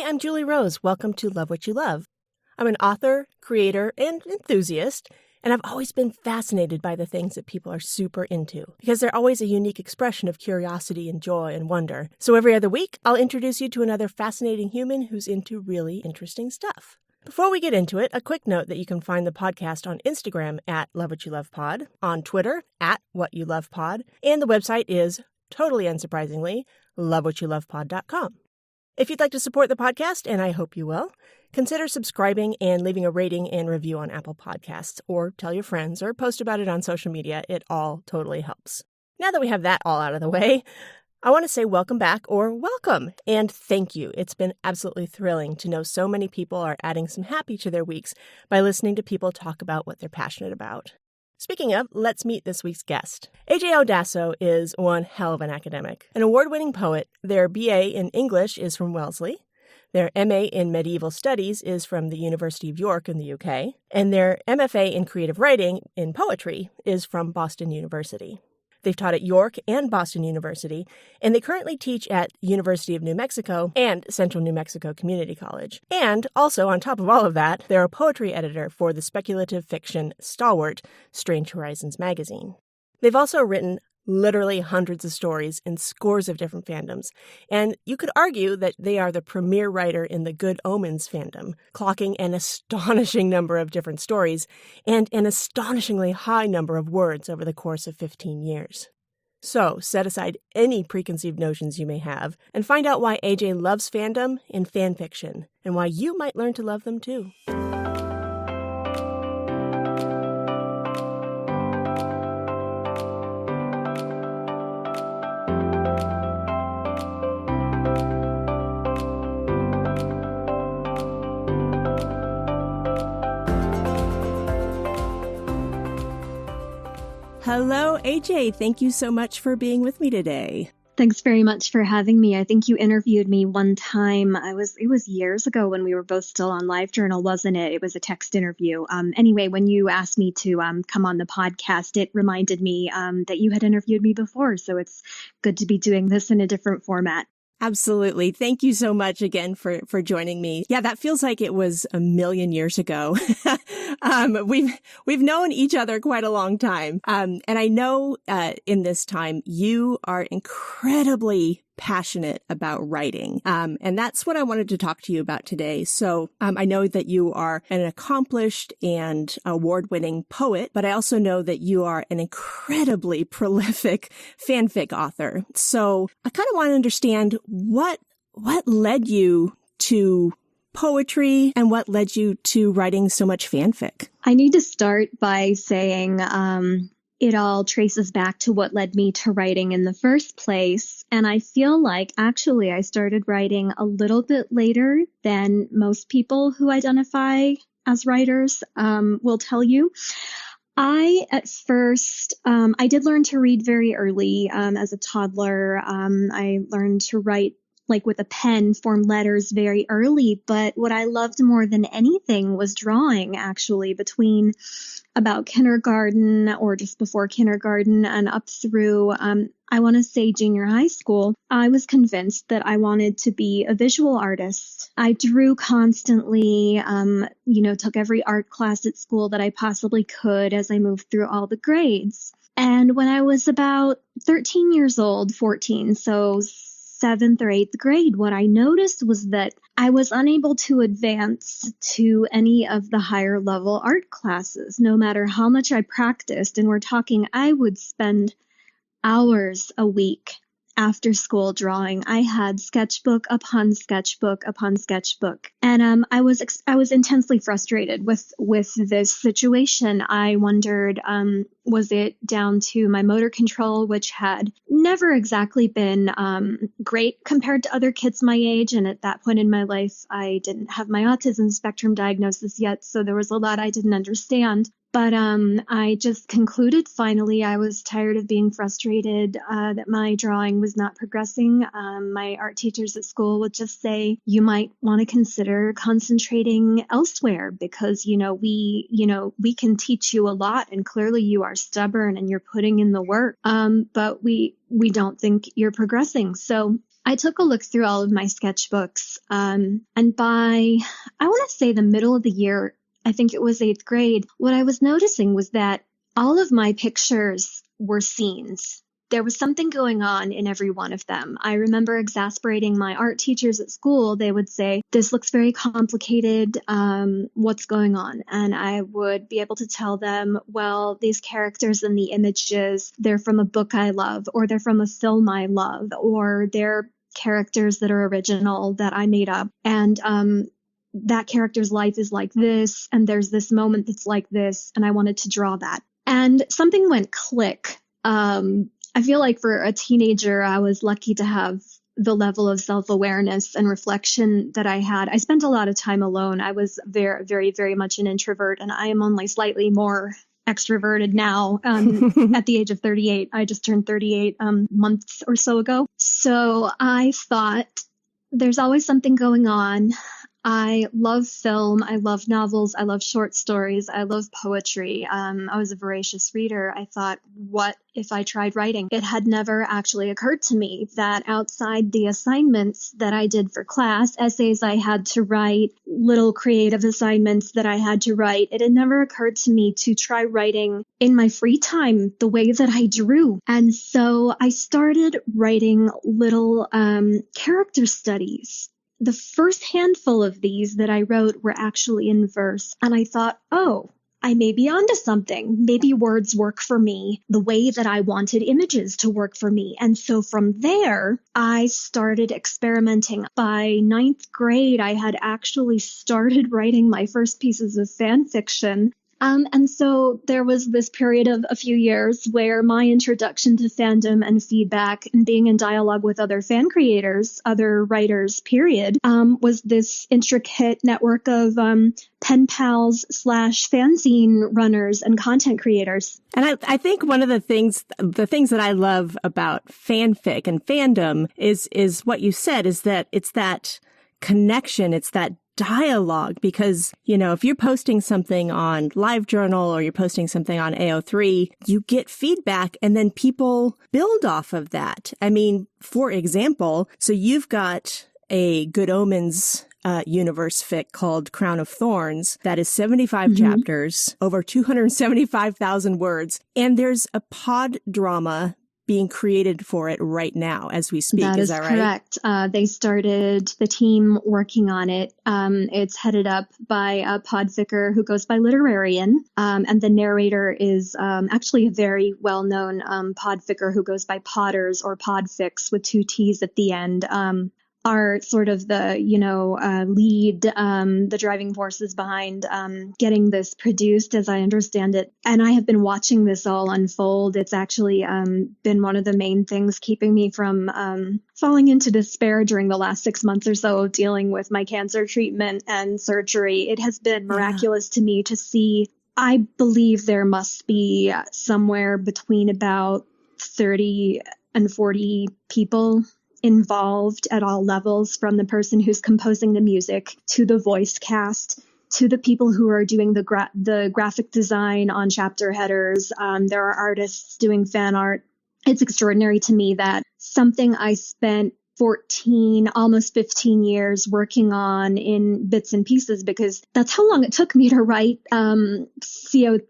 I'm Julie Rose. Welcome to Love What You Love. I'm an author, creator, and enthusiast, and I've always been fascinated by the things that people are super into because they're always a unique expression of curiosity and joy and wonder. So every other week, I'll introduce you to another fascinating human who's into really interesting stuff. Before we get into it, a quick note that you can find the podcast on Instagram at Love What You Love Pod, on Twitter at What You Love Pod, and the website is, totally unsurprisingly, lovewhatyoulovepod.com. If you'd like to support the podcast, and I hope you will, consider subscribing and leaving a rating and review on Apple Podcasts, or tell your friends, or post about it on social media. It all totally helps. Now that we have that all out of the way, I want to say welcome back, or welcome, and thank you. It's been absolutely thrilling to know so many people are adding some happy to their weeks by listening to people talk about what they're passionate about. Speaking of, let's meet this week's guest. AJ Odasso is one hell of an academic. An award-winning poet, their BA in English is from Wellesley, their MA in Medieval Studies is from the University of York in the UK, and their MFA in Creative Writing in Poetry is from Boston University. They've taught at York and Boston University, and they currently teach at University of New Mexico and Central New Mexico Community College. And also, on top of all of that, they're a poetry editor for the speculative fiction stalwart Strange Horizons magazine. They've also written literally hundreds of stories in scores of different fandoms, and you could argue that they are the premier writer in the Good Omens fandom, clocking an astonishing number of different stories and an astonishingly high number of words over the course of 15 years. So, set aside any preconceived notions you may have and find out why AJ loves fandom and fan fiction, and why you might learn to love them too. Hello, AJ. Thank you so much for being with me today. Thanks very much for having me. I think you interviewed me one time. It was years ago when we were both still on LiveJournal, wasn't it? It was a text interview. Anyway, when you asked me to come on the podcast, it reminded me that you had interviewed me before. So it's good to be doing this in a different format. Absolutely. Thank you so much again for joining me. Yeah, that feels like it was a million years ago. We've known each other quite a long time. And I know in this time you are incredibly passionate about writing. And that's what I wanted to talk to you about today. So I know that you are an accomplished and award-winning poet, but I also know that you are an incredibly prolific fanfic author. So I kind of want to understand what led you to poetry and what led you to writing so much fanfic. I need to start by saying it all traces back to what led me to writing in the first place. And I feel like actually I started writing a little bit later than most people who identify as writers will tell you. At first, I did learn to read very early as a toddler. I learned to write like with a pen, form letters very early. But what I loved more than anything was drawing, actually, between about kindergarten or just before kindergarten and up through, I want to say junior high school. I was convinced that I wanted to be a visual artist. I drew constantly, took every art class at school that I possibly could as I moved through all the grades. And when I was about 13 years old, 14, so 7th or 8th grade, what I noticed was that I was unable to advance to any of the higher level art classes, no matter how much I practiced. And we're talking, I would spend hours a week after school drawing. I had sketchbook upon sketchbook upon sketchbook. And I was intensely frustrated with this situation. I wondered, was it down to my motor control, which had never exactly been great compared to other kids my age. And at that point in my life, I didn't have my autism spectrum diagnosis yet. So there was a lot I didn't understand. But I just concluded finally I was tired of being frustrated that my drawing was not progressing. My art teachers at school would just say, you might want to consider concentrating elsewhere because, we can teach you a lot and clearly you are stubborn and you're putting in the work. But we don't think you're progressing. So I took a look through all of my sketchbooks, and by, I want to say the middle of the year, I think it was 8th grade, what I was noticing was that all of my pictures were scenes. There was something going on in every one of them. I remember exasperating my art teachers at school. They would say, "This looks very complicated. What's going on?" And I would be able to tell them, well, these characters in the images, they're from a book I love, or they're from a film I love, or they're characters that are original that I made up. And that character's life is like this, and there's this moment that's like this, and I wanted to draw that. And something went click. I feel like for a teenager, I was lucky to have the level of self-awareness and reflection that I had. I spent a lot of time alone. I was very, very, very much an introvert, and I am only slightly more extroverted now at the age of 38. I just turned 38 months or so ago. So I thought there's always something going on. I love film. I love novels. I love short stories. I love poetry. I was a voracious reader. I thought, what if I tried writing? It had never actually occurred to me that outside the assignments that I did for class, essays I had to write, little creative assignments that I had to write, it had never occurred to me to try writing in my free time the way that I drew. And so I started writing little character studies. The first handful of these that I wrote were actually in verse. And I thought, oh, I may be onto something. Maybe words work for me the way that I wanted images to work for me. And so from there, I started experimenting. By 9th grade, I had actually started writing my first pieces of fan fiction. And so there was this period of a few years where my introduction to fandom and feedback and being in dialogue with other fan creators, other writers, period, was this intricate network of pen pals / fanzine runners and content creators. And I think one of the things that I love about fanfic and fandom is what you said, is that it's that connection, it's that dialogue, because, if you're posting something on LiveJournal or you're posting something on AO3, you get feedback and then people build off of that. I mean, for example, so you've got a Good Omens universe fic called Crown of Thorns that is 75 chapters, over 275,000 words, and there's a pod drama being created for it right now as we speak. Is that right? Correct. They started the team working on it. It's headed up by a podficker who goes by Literarian. And the narrator is actually a very well-known podficker who goes by Potters or Podfix with 2 T's at the end. Are sort of the, lead, the driving forces behind getting this produced, as I understand it. And I have been watching this all unfold. It's actually been one of the main things keeping me from falling into despair during the last 6 months or so of dealing with my cancer treatment and surgery. It has been miraculous to me to see. I believe there must be somewhere between about 30 and 40 people involved at all levels, from the person who's composing the music to the voice cast to the people who are doing the graphic design on chapter headers. There are artists doing fan art. It's extraordinary to me that something I spent 14, almost 15 years working on in bits and pieces, because that's how long it took me to write.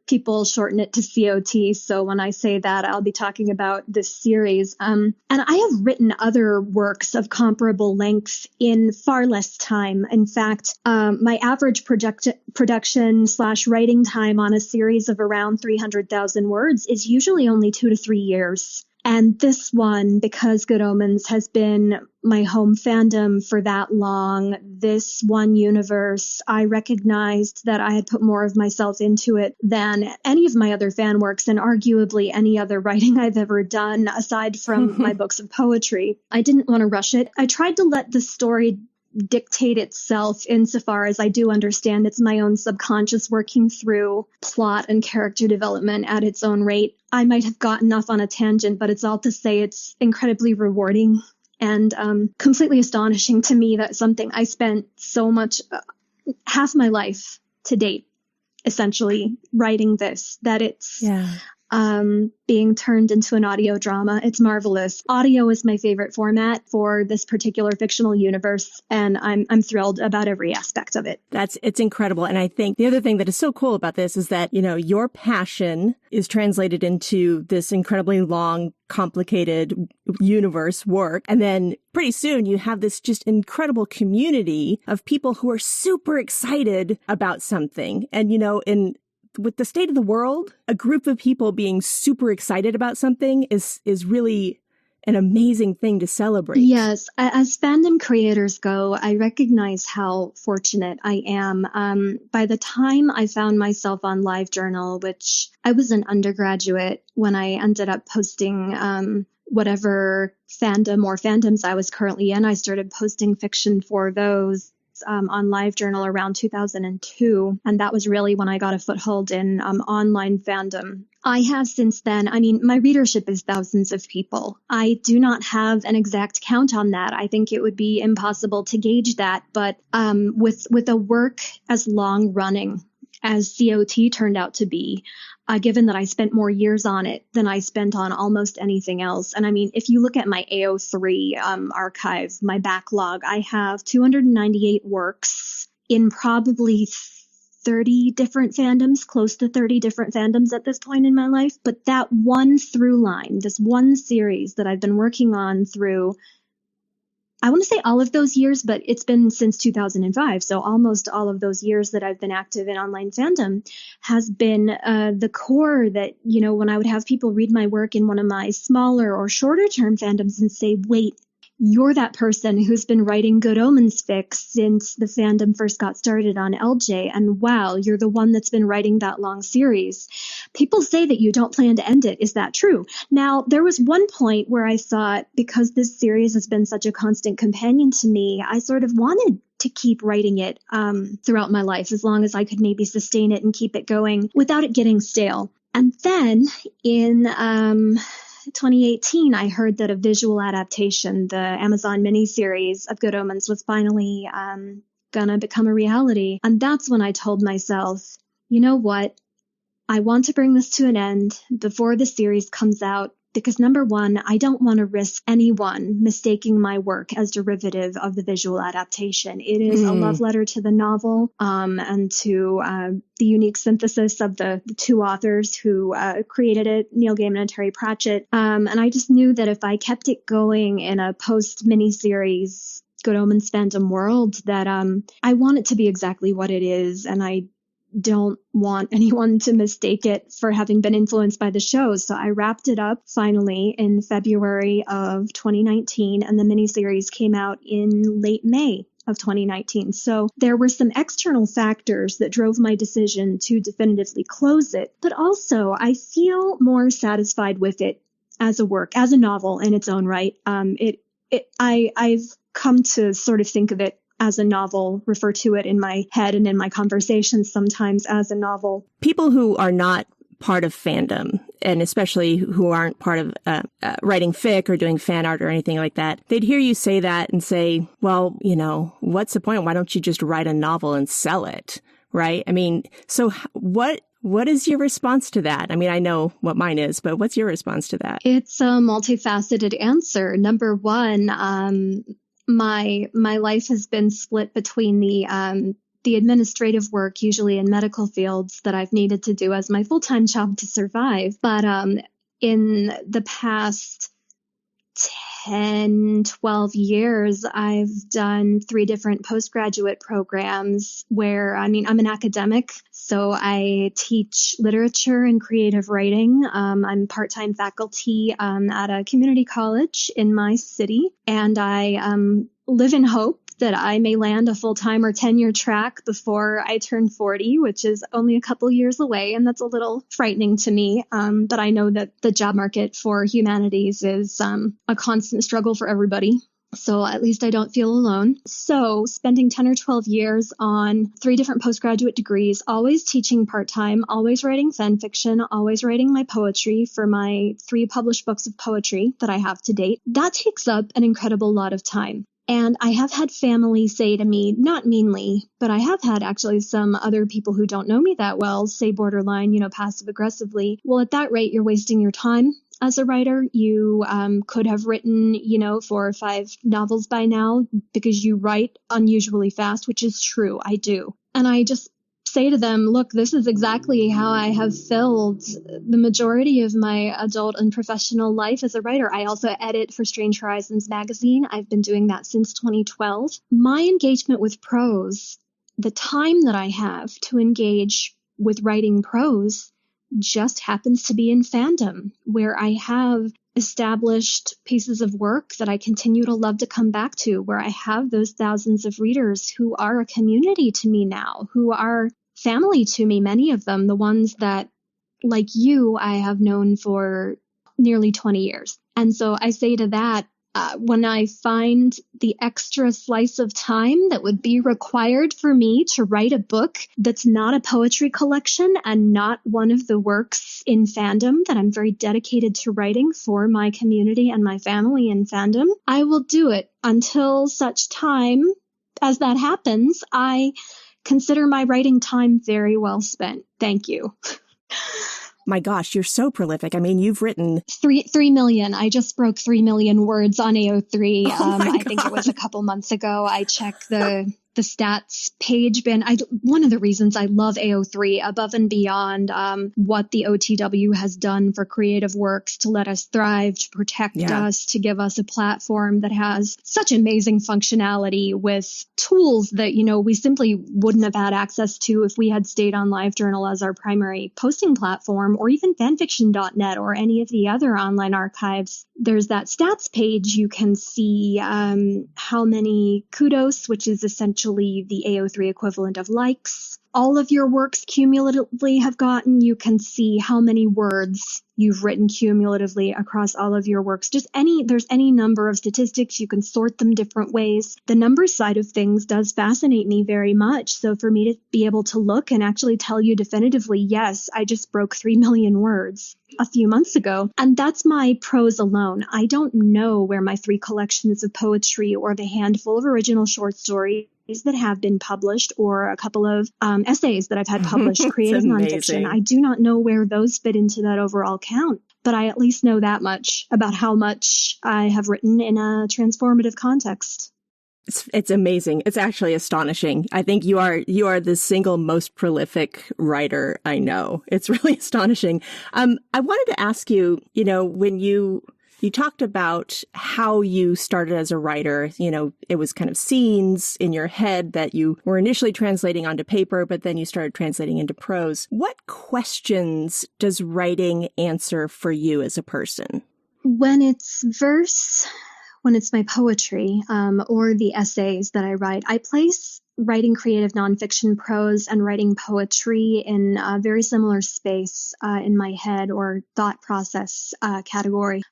People shorten it to COT. So when I say that, I'll be talking about this series. And I have written other works of comparable length in far less time. In fact, my average production / writing time on a series of around 300,000 words is usually only 2 to 3 years. And this one, because Good Omens has been my home fandom for that long, this one universe, I recognized that I had put more of myself into it than any of my other fan works, and arguably any other writing I've ever done, aside from my books of poetry. I didn't want to rush it. I tried to let the story dictate itself insofar as I do understand it's my own subconscious working through plot and character development at its own rate. I might have gotten off on a tangent, but it's all to say it's incredibly rewarding and completely astonishing to me that something I spent so much, half my life to date, essentially writing this, that it's being turned into an audio drama. It's marvelous. Audio is my favorite format for this particular fictional universe, and I'm thrilled about every aspect of it. It's incredible. And I think the other thing that is so cool about this is that, your passion is translated into this incredibly long, complicated universe work. And then pretty soon you have this just incredible community of people who are super excited about something. And, with the state of the world, a group of people being super excited about something is really an amazing thing to celebrate. Yes. As fandom creators go, I recognize how fortunate I am. By the time I found myself on LiveJournal, which I was an undergraduate when I ended up posting whatever fandom or fandoms I was currently in, I started posting fiction for those on LiveJournal around 2002. And that was really when I got a foothold in online fandom. I have since then, my readership is thousands of people. I do not have an exact count on that. I think it would be impossible to gauge that. But with a work as long running as COT turned out to be, given that I spent more years on it than I spent on almost anything else. And if you look at my AO3 archive, my backlog, I have 298 works in probably 30 different fandoms, close to 30 different fandoms at this point in my life. But that one through line, this one series that I've been working on through, I want to say all of those years, but it's been since 2005. So almost all of those years that I've been active in online fandom has been the core that, when I would have people read my work in one of my smaller or shorter term fandoms and say, wait, you're that person who's been writing Good Omens fic since the fandom first got started on LJ. And wow, you're the one that's been writing that long series. People say that you don't plan to end it. Is that true? Now, there was one point where I thought, because this series has been such a constant companion to me, I sort of wanted to keep writing it throughout my life, as long as I could maybe sustain it and keep it going without it getting stale. And then in 2018, I heard that a visual adaptation, the Amazon miniseries of Good Omens, was finally gonna become a reality. And that's when I told myself, you know what? I want to bring this to an end before the series comes out, because number one, I don't want to risk anyone mistaking my work as derivative of the visual adaptation. It is a love letter to the novel and to the unique synthesis of the two authors who created it, Neil Gaiman and Terry Pratchett. And I just knew that if I kept it going in a post-miniseries Good Omens fandom world, that I want it to be exactly what it is, and I don't want anyone to mistake it for having been influenced by the show. So I wrapped it up finally in February of 2019, and the miniseries came out in late May of 2019. So there were some external factors that drove my decision to definitively close it, but also I feel more satisfied with it as a work, as a novel in its own right. I've come to sort of think of it as a novel, refer to it in my head and in my conversations sometimes as a novel. People who are not part of fandom, and especially who aren't part of writing fic or doing fan art or anything like that, they'd hear you say that and say, well, what's the point? Why don't you just write a novel and sell it? Right? So what is your response to that? I know what mine is, but what's your response to that? It's a multifaceted answer. Number one, my life has been split between the administrative work, usually in medical fields, that I've needed to do as my full-time job to survive. But in the past 10, 12 years, I've done 3 different postgraduate programs where, I'm an academic, so I teach literature and creative writing. I'm part-time faculty at a community college in my city, and I live in hope that I may land a full-time or tenure track before I turn 40, which is only a couple years away. And that's a little frightening to me. But I know that the job market for humanities is a constant struggle for everybody. So at least I don't feel alone. So spending 10 or 12 years on 3 different postgraduate degrees, always teaching part-time, always writing fan fiction, always writing my poetry for my 3 published books of poetry that I have to date, that takes up an incredible lot of time. And I have had family say to me, not meanly, but I have had actually some other people who don't know me that well say borderline, passive aggressively, well, at that rate, you're wasting your time as a writer. You could have written, 4 or 5 novels by now because you write unusually fast, which is true. I do. And I just say to them, look, this is exactly how I have filled the majority of my adult and professional life as a writer. I also edit for Strange Horizons magazine. I've been doing that since 2012. My engagement with prose, the time that I have to engage with writing prose just happens to be in fandom, where I have established pieces of work that I continue to love to come back to, where I have those thousands of readers who are a community to me now, who are family to me, many of them, the ones that, like you, I have known for nearly 20 years. And so I say to that, when I find the extra slice of time that would be required for me to write a book that's not a poetry collection and not one of the works in fandom that I'm very dedicated to writing for my community and my family in fandom, I will do it. Until such time as that happens, I consider my writing time very well spent. Thank you. My gosh, you're so prolific. I mean, you've written 3 million. I just broke 3 million words on AO3. I think it was a couple months ago. I checked the stats page bin. One of the reasons I love AO3 above and beyond what the OTW has done for creative works to let us thrive, to protect us, to give us a platform that has such amazing functionality with tools that, we simply wouldn't have had access to if we had stayed on LiveJournal as our primary posting platform, or even fanfiction.net or any of the other online archives. There's that stats page. You can see how many kudos, which is essentially the AO3 equivalent of likes, all of your works cumulatively have gotten. You can see how many words you've written cumulatively across all of your works. There's any number of statistics. You can sort them different ways. The numbers side of things does fascinate me very much. So for me to be able to look and actually tell you definitively, yes, I just broke 3 million words a few months ago. And that's my prose alone. I don't know where my 3 collections of poetry or the handful of original short stories that have been published, or a couple of essays that I've had published, creative nonfiction. I do not know where those fit into that overall count, but I at least know that much about how much I have written in a transformative context. It's amazing. It's actually astonishing. I think you are the single most prolific writer I know. It's really astonishing. I wanted to ask you, when you talked about how you started as a writer. It was kind of scenes in your head that you were initially translating onto paper, but then you started translating into prose. What questions does writing answer for you as a person? When it's verse, when it's my poetry, or the essays that I write, I place writing creative nonfiction prose and writing poetry in a very similar space in my head, or thought process category.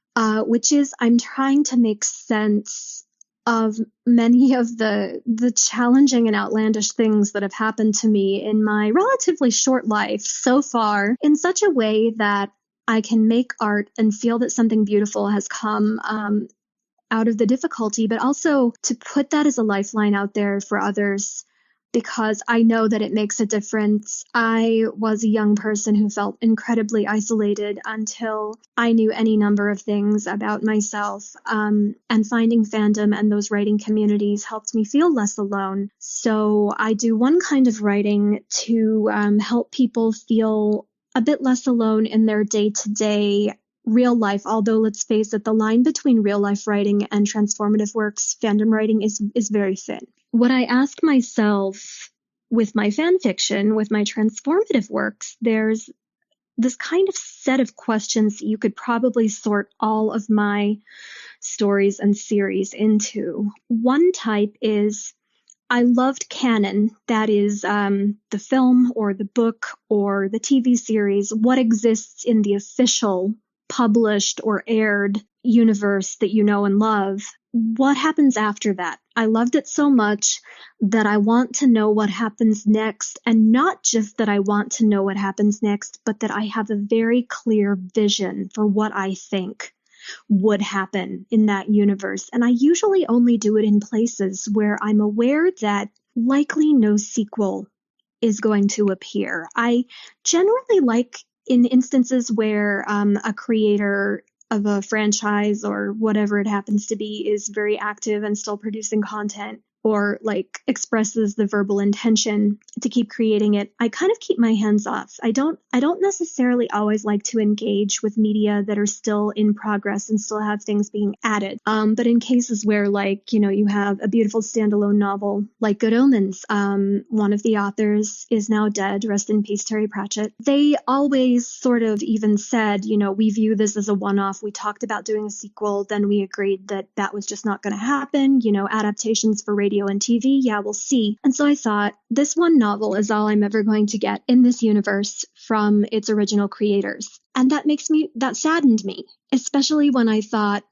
Which is I'm trying to make sense of many of the challenging and outlandish things that have happened to me in my relatively short life so far, in such a way that I can make art and feel that something beautiful has come out of the difficulty, but also to put that as a lifeline out there for others, because I know that it makes a difference. I was a young person who felt incredibly isolated until I knew any number of things about myself, and finding fandom and those writing communities helped me feel less alone. So I do one kind of writing to help people feel a bit less alone in their day-to-day real life, although let's face it, the line between real life writing and transformative works, fandom writing, is very thin. What I ask myself with my fan fiction, with my transformative works, there's this kind of set of questions that you could probably sort all of my stories and series into. One type is, I loved canon, that is the film or the book or the TV series, what exists in the official published or aired universe that you know and love. What happens after that? I loved it so much that I want to know what happens next, and not just that I want to know what happens next, but that I have a very clear vision for what I think. would happen in that universe. And I usually only do it in places where I'm aware that likely no sequel is going to appear. I generally like in instances where a creator of a franchise or whatever it happens to be is very active and still producing content, or like expresses the verbal intention to keep creating it, I kind of keep my hands off. I don't necessarily always like to engage with media that are still in progress and still have things being added. But in cases where, like, you know, you have a beautiful standalone novel like Good Omens, one of the authors is now dead, rest in peace, Terry Pratchett. They always sort of even said, you know, we view this as a one-off. We talked about doing a sequel, then we agreed that that was just not going to happen. You know, adaptations for radio and TV, yeah, we'll see. And so I thought, this one novel is all I'm ever going to get in this universe from its original creators. And that saddened me, especially when I thought,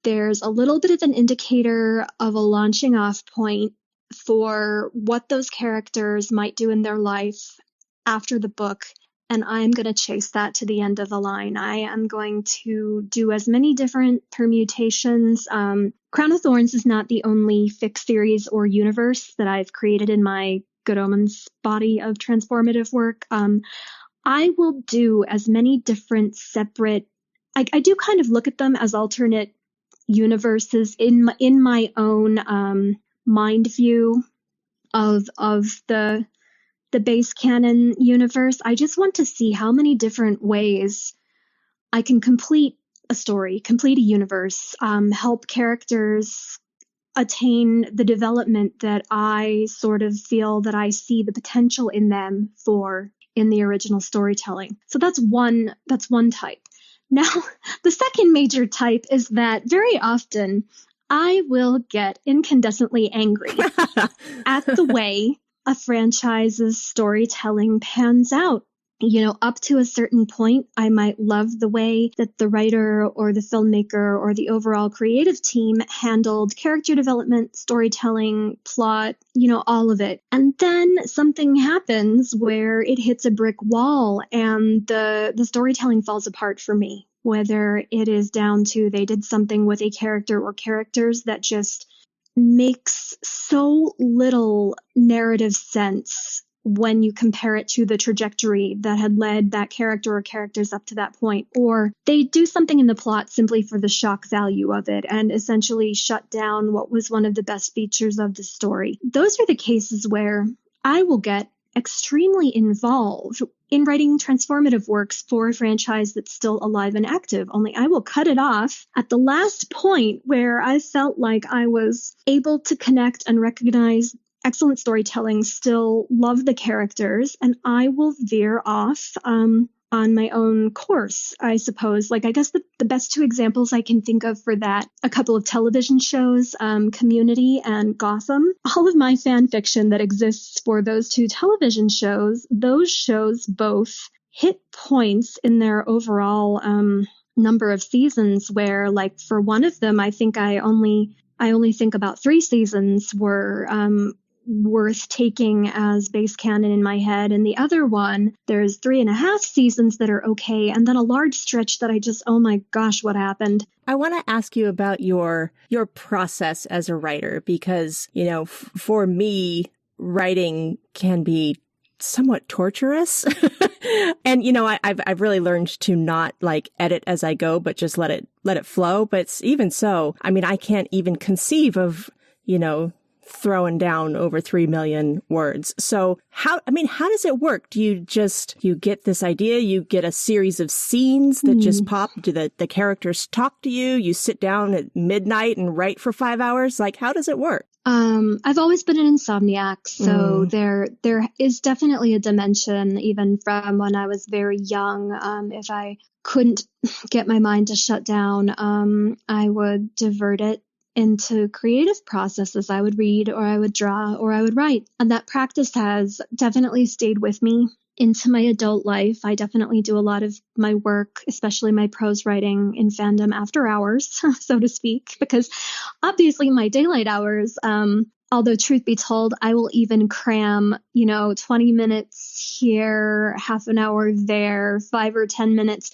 there's a little bit of an indicator of a launching off point for what those characters might do in their life after the book. And I'm going to chase that to the end of the line. I am going to do as many different permutations. Crown of Thorns is not the only fic series or universe that I've created in my Good Omens body of transformative work. I will do as many different separate, I do kind of look at them as alternate universes in my own mind view of the base canon universe. I just want to see how many different ways I can complete a story, complete a universe, help characters attain the development that I sort of feel that I see the potential in them for in the original storytelling. So that's one type. Now, the second major type is that very often I will get incandescently angry at the way a franchise's storytelling pans out. You know, up to a certain point, I might love the way that the writer or the filmmaker or the overall creative team handled character development, storytelling, plot, you know, all of it. And then something happens where it hits a brick wall and the storytelling falls apart for me, whether it is down to they did something with a character or characters that just makes so little narrative sense when you compare it to the trajectory that had led that character or characters up to that point, or they do something in the plot simply for the shock value of it and essentially shut down what was one of the best features of the story. Those are the cases where I will get extremely involved in writing transformative works for a franchise that's still alive and active, only I will cut it off at the last point where I felt like I was able to connect and recognize excellent storytelling, still love the characters, and I will veer off on my own course, I suppose. Like, I guess the best two examples I can think of for that, a couple of television shows, Community and Gotham. All of my fan fiction that exists for those two television shows, those shows both hit points in their overall number of seasons where, like, for one of them, I think I only think about 3 seasons were worth taking as base canon in my head, and the other one, there's 3.5 seasons that are okay, and then a large stretch that I just, oh my gosh, what happened? I want to ask you about your process as a writer, because, you know, for me, writing can be somewhat torturous. And, you know, I've really learned to not like edit as I go, but just let it flow. But even so, I mean, I can't even conceive of, you know, throwing down over 3 million words. So how does it work? Do you get this idea, you get a series of scenes that just pop, do the characters talk to you, you sit down at midnight and write for 5 hours? Like, how does it work? I've always been an insomniac, so there is definitely a dimension, even from when I was very young. If I couldn't get my mind to shut down, I would divert it into creative processes. I would read, or I would draw, or I would write. And that practice has definitely stayed with me into my adult life. I definitely do a lot of my work, especially my prose writing, in fandom after hours, so to speak, because obviously my daylight hours, although truth be told, I will even cram, 20 minutes here, half an hour there, 5 or 10 minutes.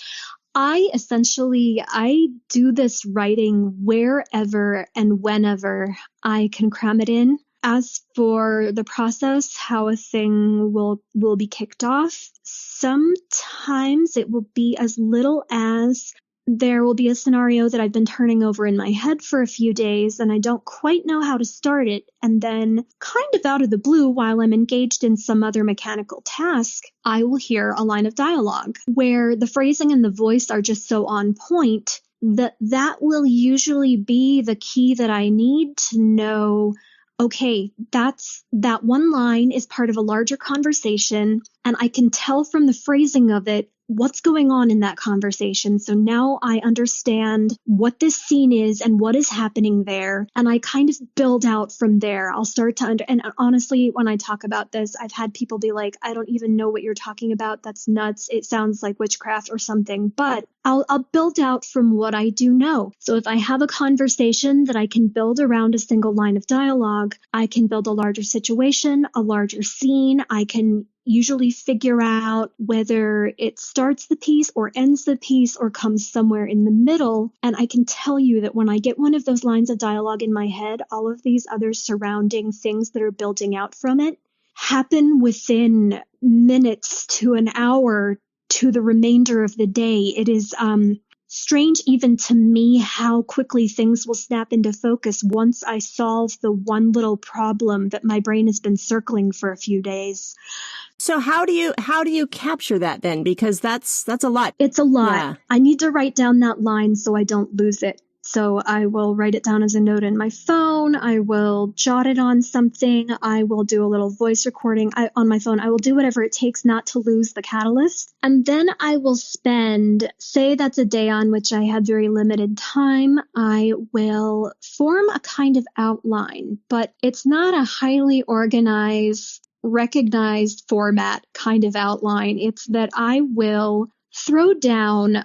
I do this writing wherever and whenever I can cram it in. As for the process, how a thing will be kicked off, sometimes it will be as little as there will be a scenario that I've been turning over in my head for a few days and I don't quite know how to start it. And then kind of out of the blue, while I'm engaged in some other mechanical task, I will hear a line of dialogue where the phrasing and the voice are just so on point that will usually be the key that I need to know, okay, that one line is part of a larger conversation, and I can tell from the phrasing of it what's going on in that conversation. So now I understand what this scene is and what is happening there, and I kind of build out from there. I'll start to and honestly, when I talk about this, I've had people be like, I don't even know what you're talking about. That's nuts. It sounds like witchcraft or something, but I'll build out from what I do know. So if I have a conversation that I can build around a single line of dialogue, I can build a larger situation, a larger scene. I can usually figure out whether it starts the piece or ends the piece or comes somewhere in the middle. And I can tell you that when I get one of those lines of dialogue in my head, all of these other surrounding things that are building out from it happen within minutes to an hour to the remainder of the day. It is strange even to me how quickly things will snap into focus once I solve the one little problem that my brain has been circling for a few days. So how do you capture that then? Because that's a lot. It's a lot. Yeah. I need to write down that line so I don't lose it. So I will write it down as a note in my phone. I will jot it on something. I will do a little voice recording on my phone. I will do whatever it takes not to lose the catalyst. And then I will spend, say that's a day on which I have very limited time, I will form a kind of outline, but it's not a highly organized, recognized format kind of outline. It's that I will throw down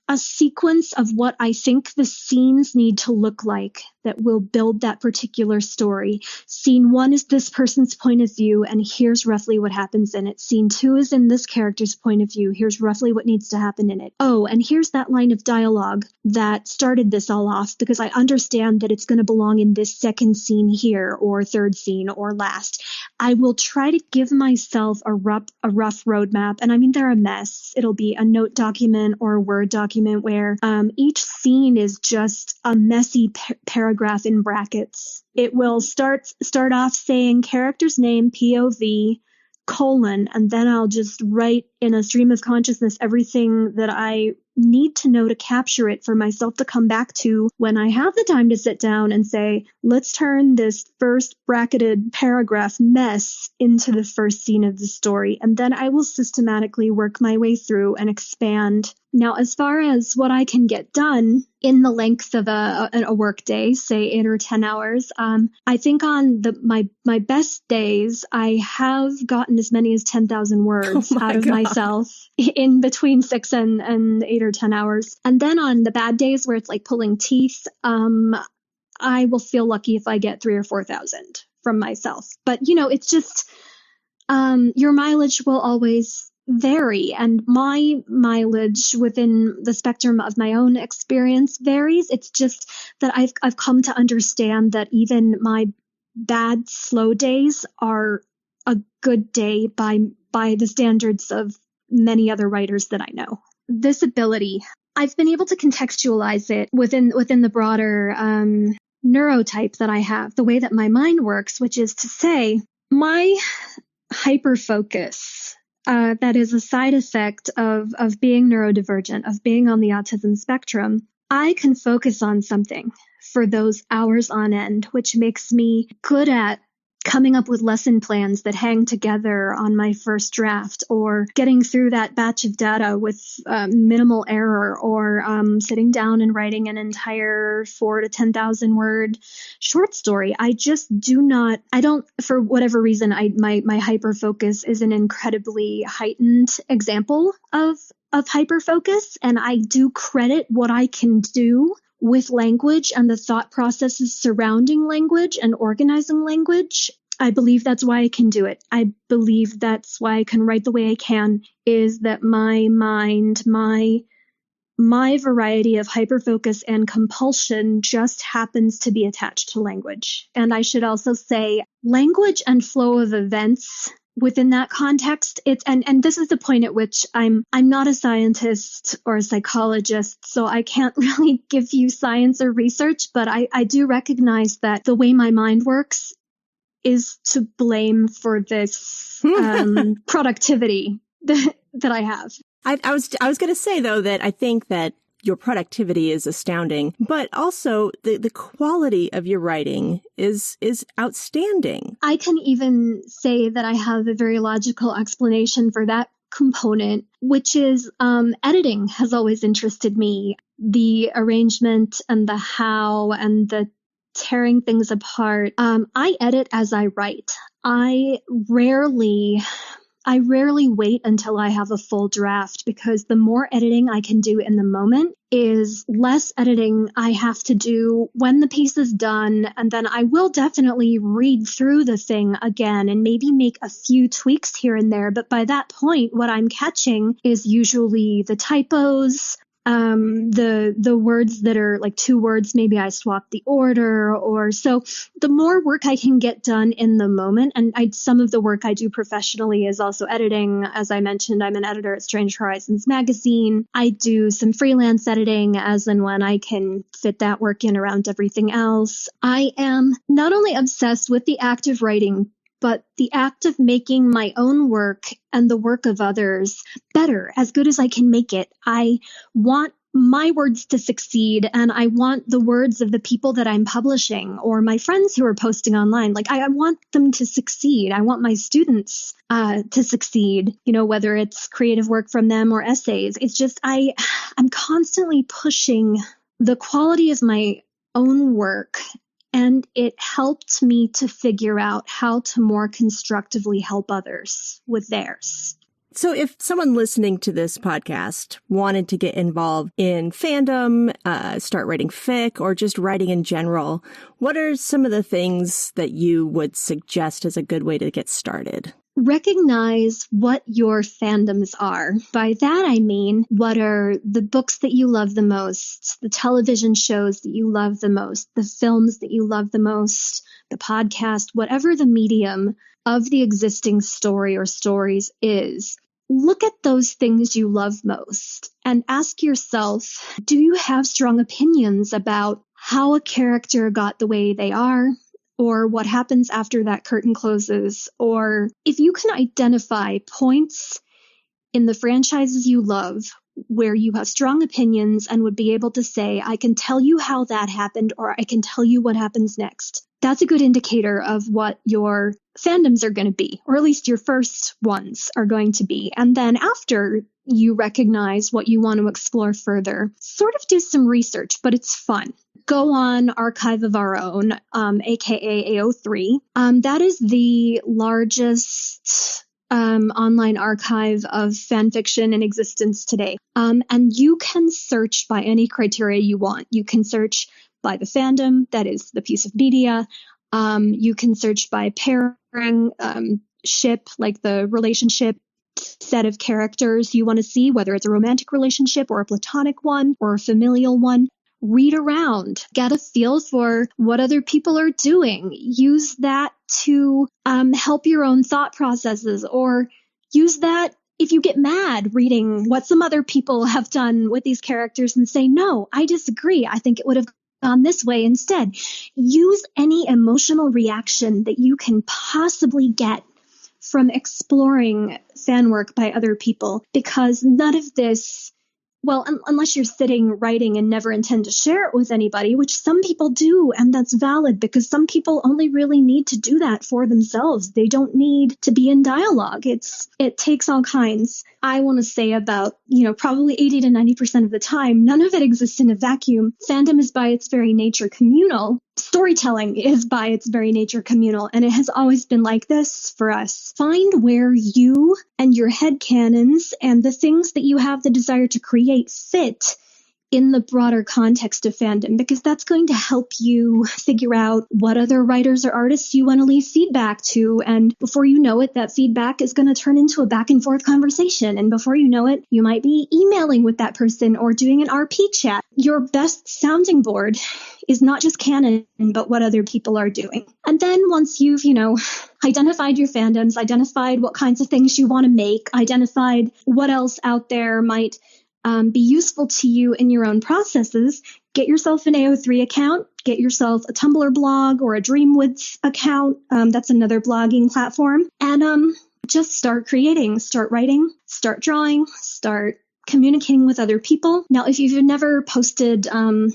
a sequence of what I think the scenes need to look like that will build that particular story. Scene 1 is this person's point of view, and here's roughly what happens in it. Scene 2 is in this character's point of view. Here's roughly what needs to happen in it. Oh, and here's that line of dialogue that started this all off, because I understand that it's going to belong in this second scene here, or third scene, or last. I will try to give myself a rough roadmap, and I mean, they're a mess. It'll be a note document or a Word document where each scene is just a messy paragraph in brackets. It will start off saying character's name, POV, colon, and then I'll just write in a stream of consciousness everything that I need to know to capture it for myself to come back to when I have the time to sit down and say, let's turn this first bracketed paragraph mess into the first scene of the story. And then I will systematically work my way through and expand. Now, as far as what I can get done in the length of a work day, say 8 or 10 hours, I think on my best days, I have gotten as many as 10,000 words out of myself in between 6 and 8 or 10 hours. And then on the bad days where it's like pulling teeth, I will feel lucky if I get 3,000 or 4,000 from myself. But, it's just your mileage will always vary, and my mileage within the spectrum of my own experience varies. It's just that I've come to understand that even my bad, slow days are a good day by the standards of many other writers that I know. This ability, I've been able to contextualize it within the broader neurotype that I have, the way that my mind works, which is to say, my hyperfocus, that is a side effect of being neurodivergent, of being on the autism spectrum. I can focus on something for those hours on end, which makes me good at coming up with lesson plans that hang together on my first draft, or getting through that batch of data with minimal error, or sitting down and writing an entire 4,000 to 10,000 word short story. I just don't, for whatever reason, my hyper focus is an incredibly heightened example of hyper focus, and I do credit what I can do with language and the thought processes surrounding language and organizing language. I believe that's why I can do it. I believe that's why I can write the way I can, is that my mind, my my variety of hyperfocus and compulsion just happens to be attached to language. And I should also say language and flow of events within that context. And this is the point at which I'm not a scientist or a psychologist, so I can't really give you science or research, but I do recognize that the way my mind works is to blame for this productivity that I have. I was going to say, though, that I think that your productivity is astounding, but also the quality of your writing is outstanding. I can even say that I have a very logical explanation for that component, which is editing has always interested me. The arrangement and the how and the tearing things apart. I edit as I write. I rarely wait until I have a full draft, because the more editing I can do in the moment is less editing I have to do when the piece is done. And then I will definitely read through the thing again and maybe make a few tweaks here and there. But by that point, what I'm catching is usually the typos, the words that are like two words, maybe I swap the order, or so the more work I can get done in the moment. And some of the work I do professionally is also editing. As I mentioned, I'm an editor at Strange Horizons magazine. I do some freelance editing as and when I can fit that work in around everything else. I am not only obsessed with the act of writing, but the act of making my own work and the work of others better, as good as I can make it. I want my words to succeed, and I want the words of the people that I'm publishing or my friends who are posting online. Like, I want them to succeed. I want my students to succeed, whether it's creative work from them or essays. It's just, I'm constantly pushing the quality of my own work. And it helped me to figure out how to more constructively help others with theirs. So if someone listening to this podcast wanted to get involved in fandom, start writing fic, or just writing in general, what are some of the things that you would suggest as a good way to get started? Recognize what your fandoms are. By that, I mean, what are the books that you love the most, the television shows that you love the most, the films that you love the most, the podcast, whatever the medium of the existing story or stories is. Look at those things you love most and ask yourself, do you have strong opinions about how a character got the way they are? Or what happens after that curtain closes? Or if you can identify points in the franchises you love where you have strong opinions and would be able to say, I can tell you how that happened, or I can tell you what happens next. That's a good indicator of what your fandoms are going to be, or at least your first ones are going to be. And then after you recognize what you want to explore further, sort of do some research, but it's fun. Go on Archive of Our Own, aka AO3. That is the largest online archive of fan fiction in existence today. And you can search by any criteria you want. You can search by the fandom, that is the piece of media. You can search by pairing, ship, like the relationship set of characters you want to see, whether it's a romantic relationship or a platonic one or a familial one. Read around, get a feel for what other people are doing. Use that to help your own thought processes, or use that if you get mad reading what some other people have done with these characters and say, no, I disagree. I think it would have gone this way instead. Use any emotional reaction that you can possibly get from exploring fan work by other people, because none of this, well, unless you're sitting writing and never intend to share it with anybody, which some people do, and that's valid, because some people only really need to do that for themselves. They don't need to be in dialogue. It takes all kinds. I want to say about, probably 80 to 90% of the time, none of it exists in a vacuum. Fandom is by its very nature communal. Storytelling is by its very nature communal, and it has always been like this for us. Find where you and your headcanons and the things that you have the desire to create fit in the broader context of fandom, because that's going to help you figure out what other writers or artists you want to leave feedback to. And before you know it, that feedback is going to turn into a back and forth conversation. And before you know it, you might be emailing with that person or doing an RP chat. Your best sounding board is not just canon, but what other people are doing. And then once you've, identified your fandoms, identified what kinds of things you want to make, identified what else out there might be useful to you in your own processes, get yourself an AO3 account, get yourself a Tumblr blog or a Dreamwidth account. That's another blogging platform. And just start creating, start writing, start drawing, start communicating with other people. Now, if you've never posted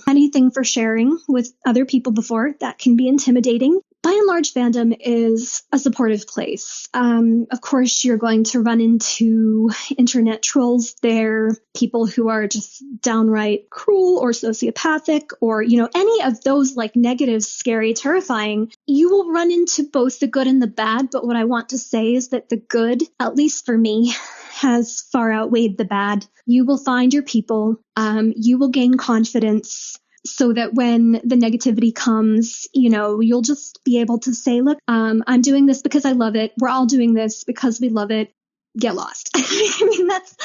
anything for sharing with other people before, that can be intimidating. By and large, fandom is a supportive place. Of course, you're going to run into internet trolls there, people who are just downright cruel or sociopathic or, any of those like negative, scary, terrifying. You will run into both the good and the bad. But what I want to say is that the good, at least for me, has far outweighed the bad. You will find your people. You will gain confidence, so that when the negativity comes, you'll just be able to say, look, I'm doing this because I love it. We're all doing this because we love it. Get lost. I mean, that's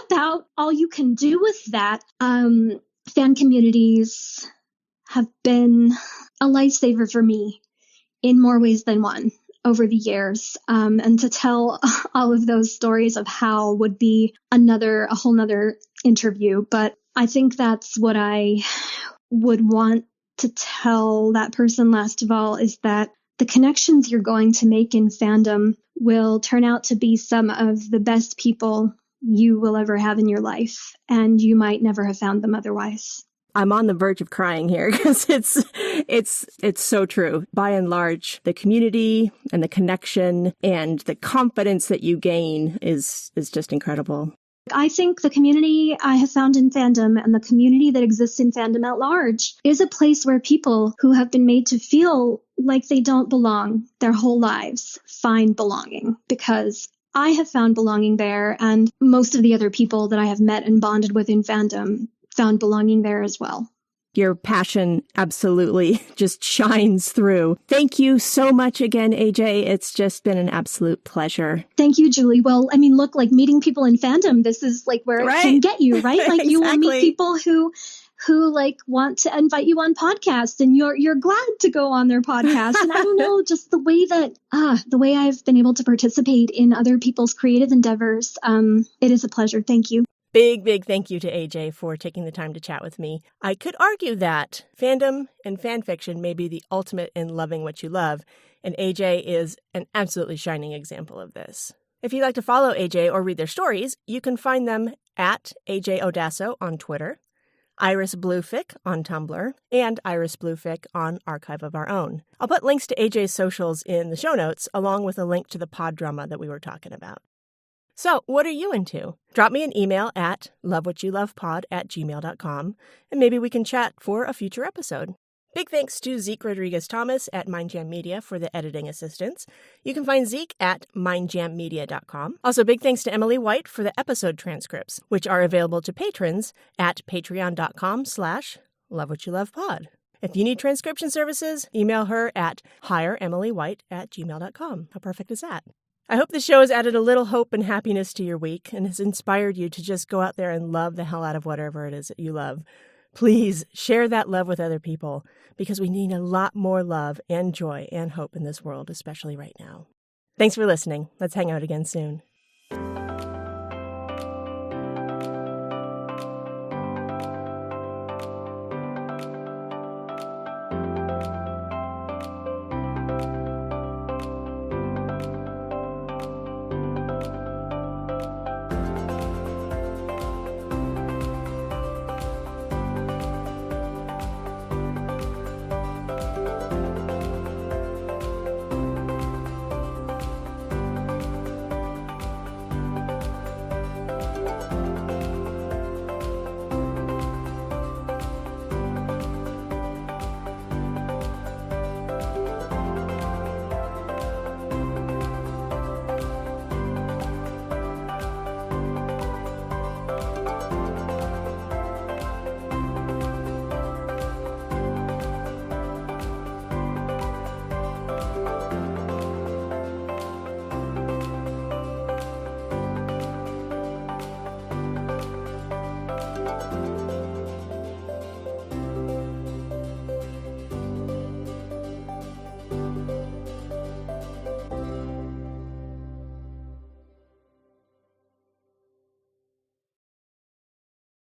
about all you can do with that. Fan communities have been a lifesaver for me in more ways than one over the years. And to tell all of those stories of how would be a whole nother interview. But I think that's what I would want to tell that person last of all, is that the connections you're going to make in fandom will turn out to be some of the best people you will ever have in your life, and you might never have found them otherwise. I'm on the verge of crying here because it's so true. By and large, the community and the connection and the confidence that you gain is just incredible. I think the community I have found in fandom and the community that exists in fandom at large is a place where people who have been made to feel like they don't belong their whole lives find belonging, because I have found belonging there, and most of the other people that I have met and bonded with in fandom found belonging there as well. Your passion absolutely just shines through. Thank you so much again, AJ. It's just been an absolute pleasure. Thank you, Julie. Well, I mean, look, like meeting people in fandom, this is like where it can get you, right? Like Exactly. You will meet people who like want to invite you on podcasts, and you're glad to go on their podcast. And I don't know, just the way I've been able to participate in other people's creative endeavors. It is a pleasure. Thank you. Big thank you to AJ for taking the time to chat with me. I could argue that fandom and fanfiction may be the ultimate in loving what you love, and AJ is an absolutely shining example of this. If you'd like to follow AJ or read their stories, you can find them at AJ Odasso on Twitter, Iris Bluefic on Tumblr, and Iris Bluefic on Archive of Our Own. I'll put links to AJ's socials in the show notes, along with a link to the pod drama that we were talking about. So, what are you into? Drop me an email at lovewhatyoulovepod@gmail.com, and maybe we can chat for a future episode. Big thanks to Zeke Rodriguez-Thomas at Mindjam Media for the editing assistance. You can find Zeke at mindjammedia.com. Also, big thanks to Emily White for the episode transcripts, which are available to patrons at patreon.com/lovewhatyoulovepod. If you need transcription services, email her at hireemilywhite@gmail.com. How perfect is that? I hope the show has added a little hope and happiness to your week and has inspired you to just go out there and love the hell out of whatever it is that you love. Please share that love with other people, because we need a lot more love and joy and hope in this world, especially right now. Thanks for listening. Let's hang out again soon.